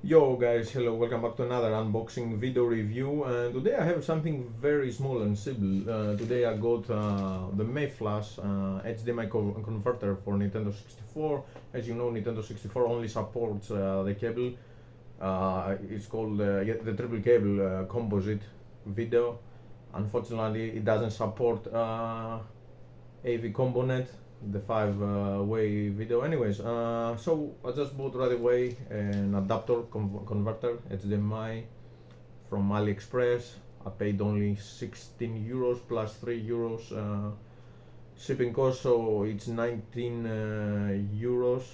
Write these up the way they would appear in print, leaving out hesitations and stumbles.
Yo guys, hello, welcome back to another unboxing video review, and today I have something very small and simple. Today I got the Mayflash HDMI converter for Nintendo 64. As you know, Nintendo 64 only supports the cable. It's called the triple cable composite video. Unfortunately, it doesn't support AV component, the five-way video. Anyways, so I just bought right away an adapter converter HDMI from AliExpress. I paid only 16 euros plus 3 euros shipping cost, so it's 19 euros.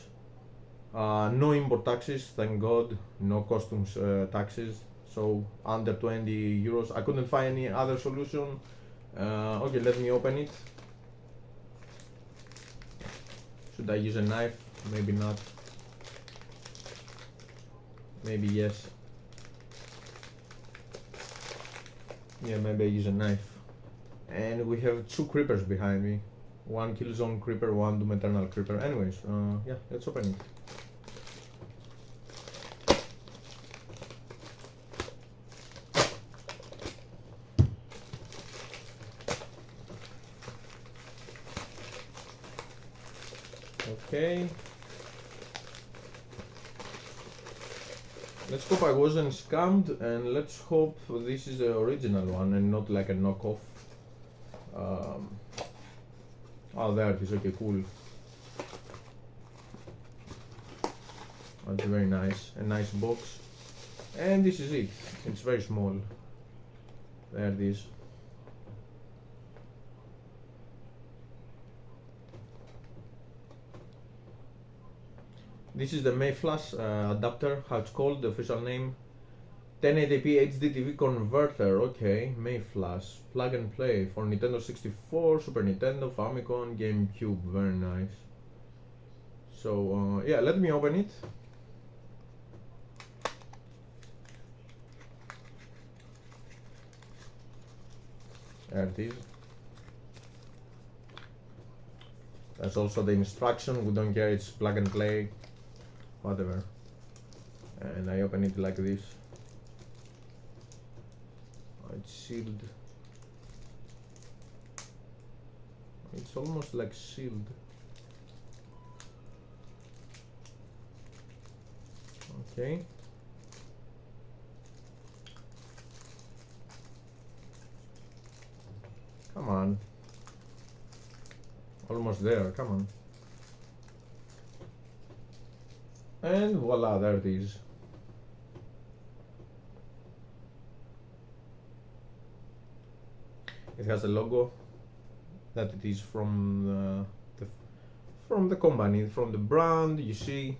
No import taxes, thank God, no customs taxes, so under 20 euros. I couldn't find any other solution. Okay, let me open it. Should I use a knife? Maybe not. Maybe yes. Yeah, maybe I use a knife. And we have two creepers behind me. One Killzone creeper, one Doom Eternal creeper. Anyways, yeah, let's open it. Okay. Let's hope I wasn't scammed, and let's hope this is the original one and not like a knockoff. Oh, there it is. Okay, cool. That's very nice. A nice box. And this is it. It's very small. There it is. This is the Mayflash adapter, how it's called, the official name. 1080p HD TV converter, okay, Mayflash. Plug and play for Nintendo 64, Super Nintendo, Famicom, GameCube, very nice. So, yeah, let me open it. There it is. That's also the instruction, we don't care, it's plug and play. Whatever. And I open it like this. It's sealed. It's almost like sealed. Okay. Come on. Almost there, come on. And voila, there it is. It has a logo that it is from the company, from the brand, you see.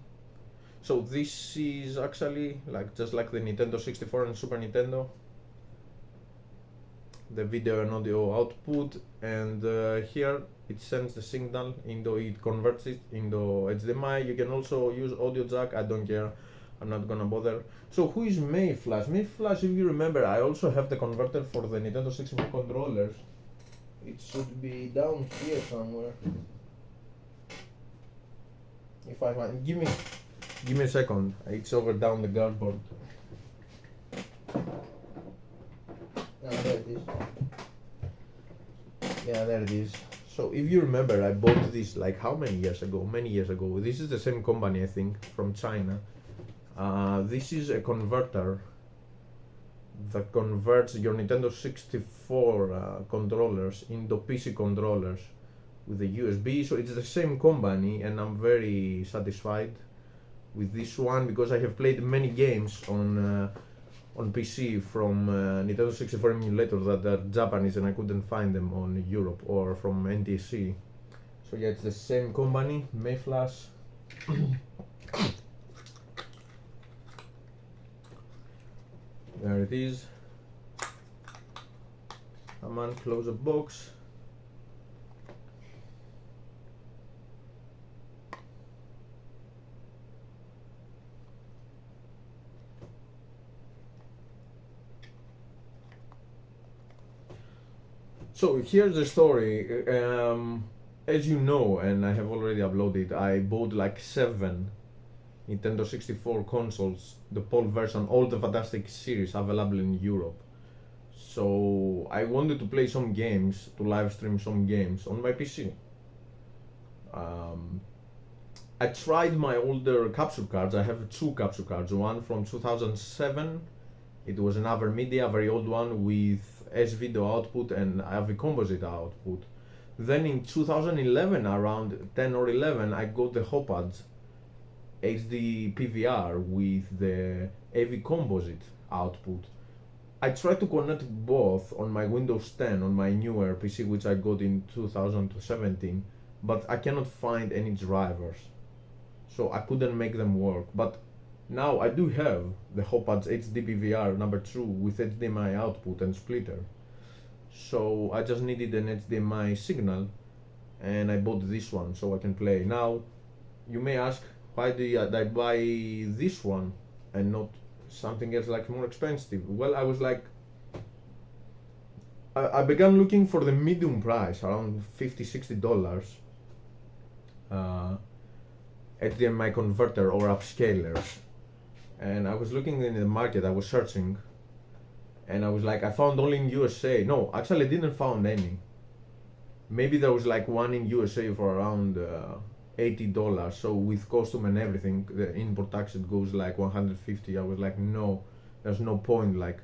So this is actually like just like the Nintendo 64 and Super Nintendo. The video and audio output, and here it sends the signal into, it converts it into HDMI. You can also use audio jack, I don't care, I'm not gonna bother. So who is Mayflash? Mayflash, if you remember, I also have the converter for the Nintendo 64 controllers. It should be down here somewhere. If I find, give me a second. It's over down the cardboard. There it is. Yeah, there it is. So if you remember, I bought this like how many years ago? Many years ago. This is the same company, I think, from China. This is a converter that converts your Nintendo 64 controllers into PC controllers with the USB. So it's the same company, and I'm very satisfied with this one because I have played many games on PC from Nintendo 64 emulator that are Japanese, and I couldn't find them on Europe or from NTSC. So yeah, it's the same company, Mayflash. There it is. Come on, close the box. So here's the story. As you know, and I have already uploaded, I bought like 7 Nintendo 64 consoles, the PAL version, all the fantastic series available in Europe. So I wanted to play some games, to live stream some games on my PC. I tried my older capture cards. I have two capture cards, one from 2007, it was an Avermedia, a very old one with S-video output and AV composite output. Then in 2011, around 10 or 11, I got the HOPADS HD PVR with the AV composite output. I tried to connect both on my Windows 10 on my newer PC, which I got in 2017, but I cannot find any drivers, so I couldn't make them work. But now I do have the HOPADS HD PVR number 2 with HDMI output and splitter, so I just needed an HDMI signal and I bought this one so I can play. Now you may ask, why did I buy this one and not something else like more expensive? Well, I was like, I began looking for the medium price, around $50-60 HDMI converter or upscalers, and I was looking in the market, I was searching, and I was like, I found only in USA. No, actually I didn't found any. Maybe there was like one in USA for around $80, so with costume and everything, the import tax, it goes like 150. I was like, no, there's no point. Like,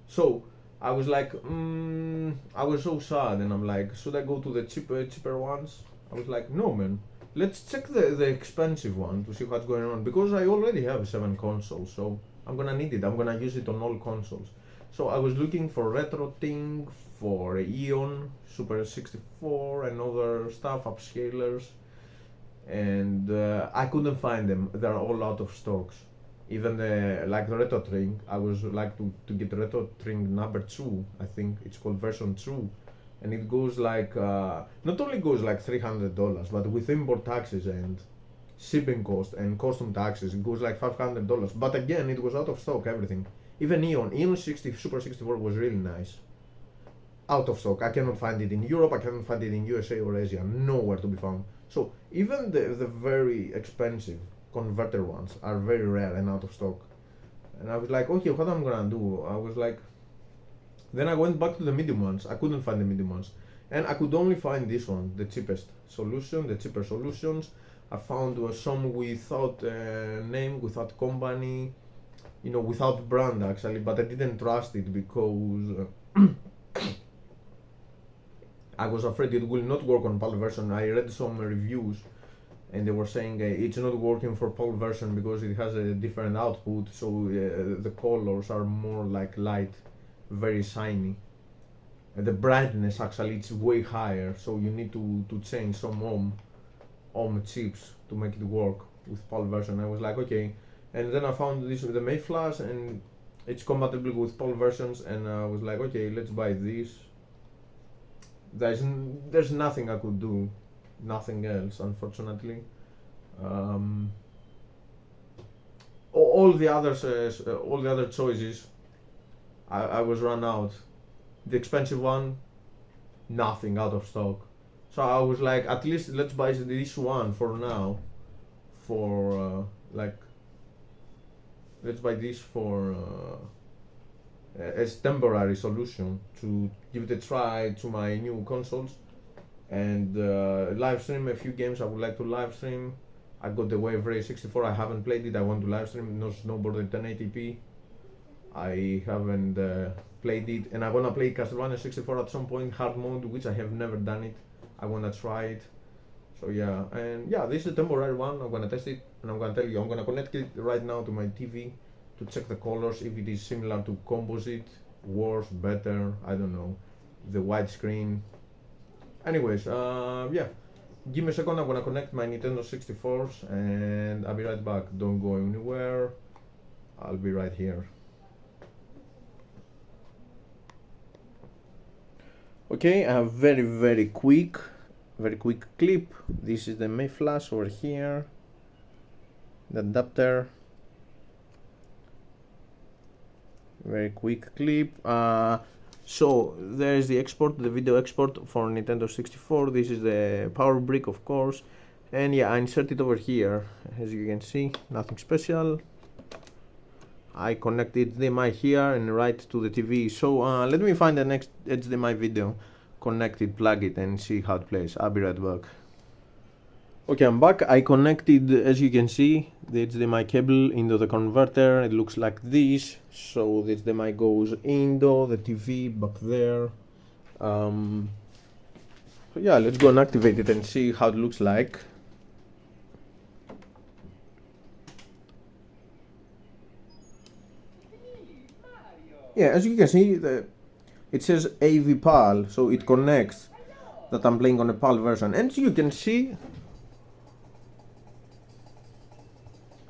so I was like, I was so sad, and I'm like, should I go to the cheaper ones? I was like, no man, let's check the expensive one to see what's going on, because I already have 7 consoles, so I'm gonna need it, I'm gonna use it on all consoles. So I was looking for retro thing, for Eon, Super 64 and other stuff, upscalers, and I couldn't find them. They're all out of stocks. Even the retro string, I was like to get retro string number 2, I think it's called version 2, and it goes like not only goes like $300, but with import taxes and shipping cost and custom taxes, it goes like $500. But again, it was out of stock, everything. Even Eon 60 Super 64 was really nice. Out of stock. I cannot find it in Europe, I cannot find it in USA or Asia, nowhere to be found. So even the very expensive converter ones are very rare and out of stock. And I was like, okay, what am I gonna do? I was like, then I went back to the medium ones. I couldn't find the medium ones, and I could only find this one, the cheapest solution, the cheaper solutions. I found some without name, without company, you know, without brand actually, but I didn't trust it because I was afraid it will not work on PAL version. I read some reviews and they were saying it's not working for PAL version because it has a different output, so the colors are more like light, very shiny. The brightness actually it's way higher, so you need to change some ohm chips to make it work with PAL version. I was like, okay, and then I found this with the Mayflash and it's compatible with PAL versions, and I was like, okay, let's buy this. There's nothing I could do, nothing else, unfortunately. All the other choices, I was run out. The expensive one, nothing, out of stock. So I was like, at least let's buy this one for now, for let's buy this for as temporary solution to give it a try to my new consoles, and live stream a few games I would like to live stream. I got the Wave Ray 64, I haven't played it, I want to live stream. No Snowboard in 1080p, I haven't played it, and I wanna play Castlevania 64 at some point, hard mode, which I have never done it. I wanna try it. So yeah, and yeah, this is a temporary one. I'm gonna test it and I'm gonna tell you, I'm gonna connect it right now to my TV to check the colors, if it is similar to composite, worse, better, I don't know, the widescreen. Anyways, yeah, give me a second, I'm gonna connect my Nintendo 64s and I'll be right back. Don't go anywhere, I'll be right here. Okay, a very quick clip. This is the Mayflash over here, the adapter. Very quick clip. So there is the export, the video export for Nintendo 64. This is the power brick, of course, And yeah, I insert it over here. As you can see, nothing special. I connect HDMI here and right to the TV. So let me find the next HDMI video, connect it, plug it, and see how it plays. I'll be right back. Okay, I'm back. I connected, as you can see, the HDMI cable into the converter. It looks like this. So the HDMI goes into the TV back there. So yeah, let's go and activate it and see how it looks like. Yeah, as you can see, it says AV PAL, so it connects that I'm playing on a PAL version. And you can see,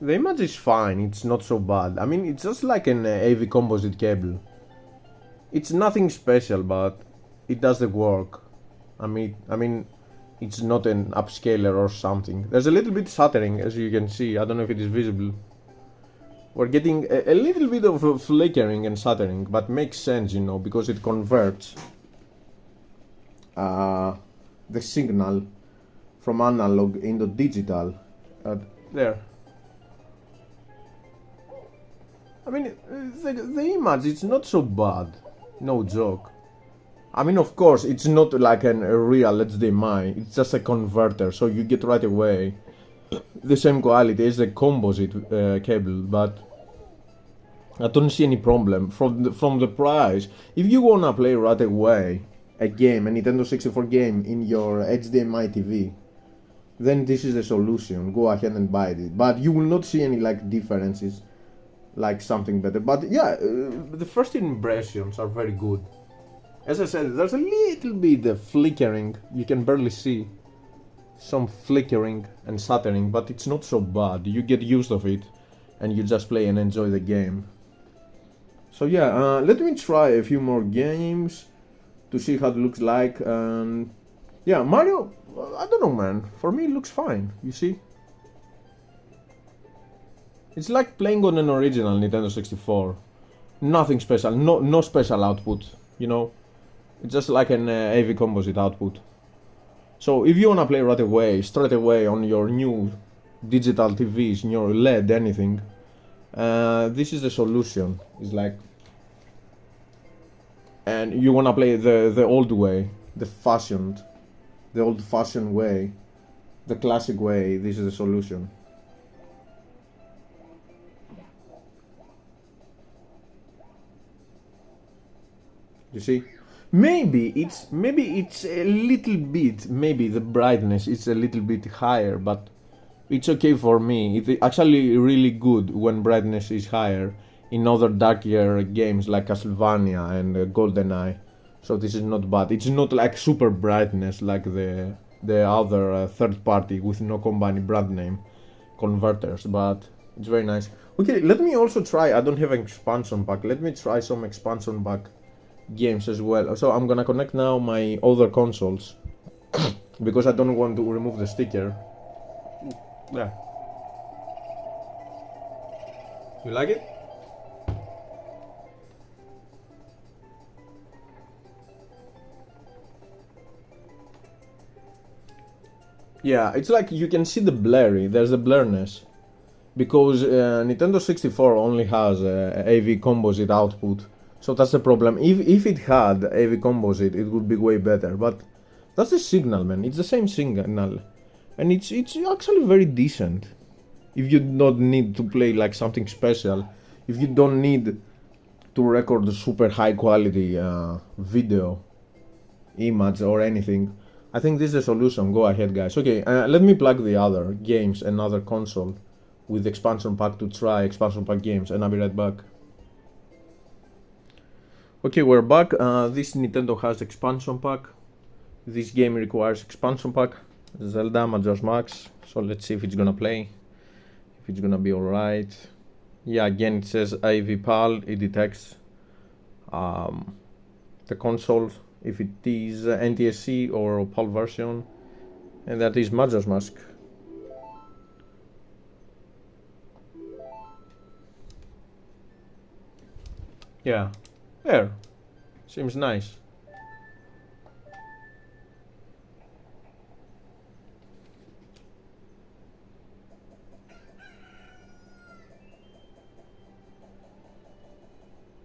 the image is fine, it's not so bad. I mean, it's just like an AV composite cable. It's nothing special, but it does the work. I mean, it's not an upscaler or something. There's a little bit stuttering, as you can see. I don't know if it is visible. We're getting a little bit of flickering and stuttering, but makes sense, you know, because it converts the signal from analog into digital. There. I mean, the image, it's not so bad. No joke. I mean, of course, it's not like a real HDMI. It's just a converter, so you get right away the same quality as the composite cable, but I don't see any problem from the price. If you wanna play right away a game, a Nintendo 64 game in your HDMI TV, then this is the solution. Go ahead and buy it. But you will not see any like differences, like something better. But yeah, the first impressions are very good. As I said, there's a little bit of flickering. You can barely see some flickering and stuttering, but it's not so bad. You get used of it and you just play and enjoy the game. So yeah, let me try a few more games to see how it looks like. Yeah, Mario, I don't know, man, for me it looks fine, you see. It's like playing on an original Nintendo 64. Nothing special, no special output, you know. It's just like an AV composite output. So if you wanna play right away, straight away on your new digital TVs, in your LED, anything, this is the solution. It's like, and you wanna play the old way, the old-fashioned way, the classic way. This is the solution. You see? Maybe it's a little bit, maybe the brightness is a little bit higher, but it's okay for me. It's actually really good when brightness is higher in other darker games like Castlevania and GoldenEye. So this is not bad. It's not like super brightness like the other third party with no company brand name converters, but it's very nice. Okay, let me also try, I don't have an expansion pack, let me try some expansion pack games as well. So I'm gonna connect now my other consoles because I don't want to remove the sticker. Yeah. You like it? Yeah, it's like you can see the blurry, there's the blurriness. Because Nintendo 64 only has AV composite output. So that's the problem. If it had AV composite, it would be way better. But that's the signal, man. It's the same signal, and it's actually very decent. If you don't need to play like something special, if you don't need to record super high quality video, image or anything, I think this is the solution. Go ahead, guys. Okay, let me plug the other games and other console with expansion pack to try expansion pack games, and I'll be right back. Okay, we're back. This Nintendo has expansion pack. This game requires expansion pack. Zelda Majora's Max. So let's see if it's gonna play. If it's gonna be alright. Yeah, again it says AV PAL. It detects the console if it is NTSC or PAL version, and that is Majora's Mask. Yeah. There, seems nice.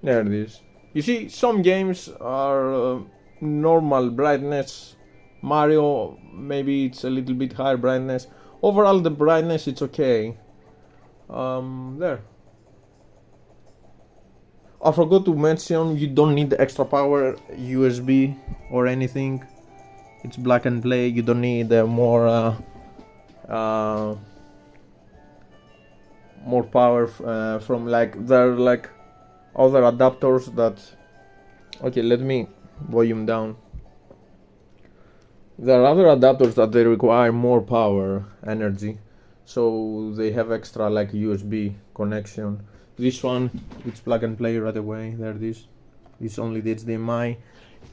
There it is. You see, some games are normal brightness. Mario, maybe it's a little bit higher brightness. Overall, the brightness, it's okay. There. I forgot to mention, you don't need extra power, USB or anything. It's plug and play. You don't need more power from there are like other adapters that. Okay, let me volume down. There are other adapters that they require more power energy, so they have extra like USB connection. This one, it's plug and play right away. There it is. It's only the HDMI.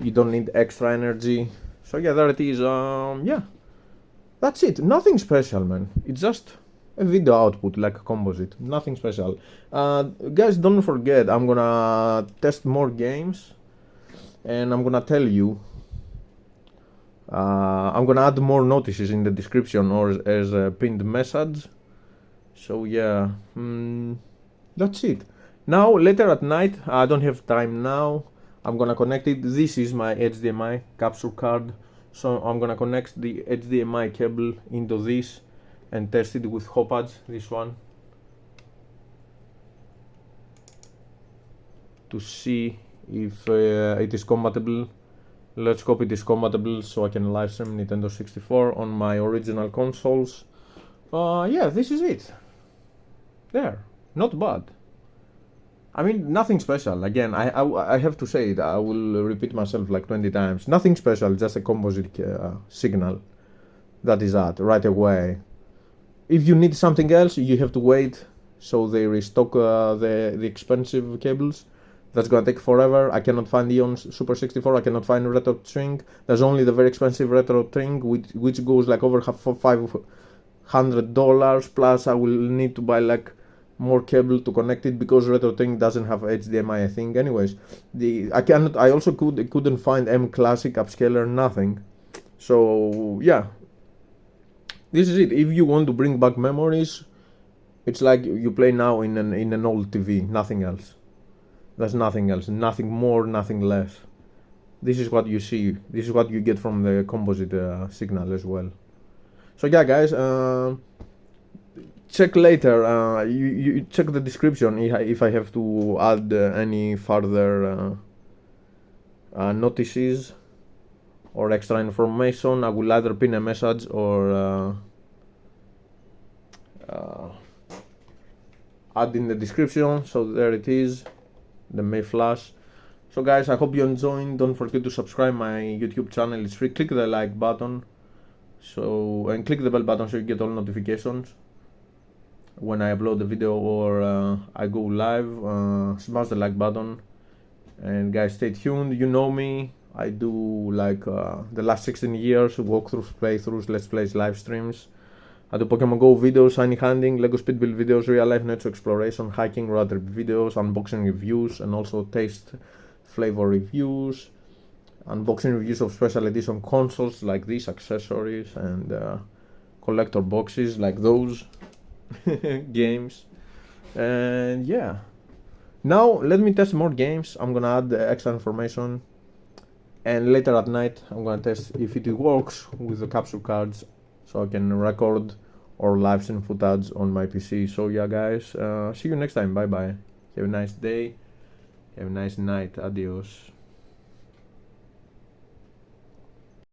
You don't need extra energy. So yeah, there it is. Yeah, that's it. Nothing special, man. It's just a video output like a composite. Nothing special. Guys, don't forget, I'm gonna test more games, and I'm gonna tell you. I'm gonna add more notices in the description or as a pinned message. So yeah. That's it. Now later at night, I don't have time now. I'm gonna connect it. This is my HDMI capture card, so I'm gonna connect the HDMI cable into this and test it with hot pads. This one to see if it is compatible. Let's hope it is compatible so I can live stream Nintendo 64 on my original consoles. Yeah, this is it. There. Not bad. I mean, nothing special. Again, I have to say it. I will repeat myself like 20 times. Nothing special, just a composite signal. That is that, right away. If you need something else, you have to wait so they restock the expensive cables. That's gonna take forever. I cannot find the on Super 64. I cannot find retro string. There's only the very expensive retro string, which goes like over $500. Plus, I will need to buy like more cable to connect it because retro thing doesn't have HDMI, I think. Anyways, I also couldn't find M Classic upscaler, nothing. So yeah, this is it. If you want to bring back memories, it's like you play now in an old TV, nothing else. There's nothing else, nothing more, nothing less. This is what you see. This is what you get from the composite signal as well. So yeah, guys. Check later. You check the description if I have to add any further notices or extra information. I will either pin a message or add in the description. So there it is, the Mayflash. So guys, I hope you enjoyed. Don't forget to subscribe my YouTube channel. It's free. Click the like button, and click the bell button so you get all notifications when I upload the video or I go live. Smash the like button, and guys, stay tuned. You know me, I do like the last 16 years walkthroughs, playthroughs, let's plays, live streams. I do Pokemon Go videos, shiny hunting, Lego speed build videos, real life nature exploration, hiking, road trip videos, unboxing reviews, and also taste flavor reviews, unboxing reviews of special edition consoles like these, accessories, and collector boxes like those. Games. And yeah, now let me test more games. I'm gonna add the extra information, and later at night I'm gonna test if it works with the capture cards so I can record or live stream footage on my PC. So yeah, guys, see you next time. Bye bye. Have a nice day, have a nice night. Adios.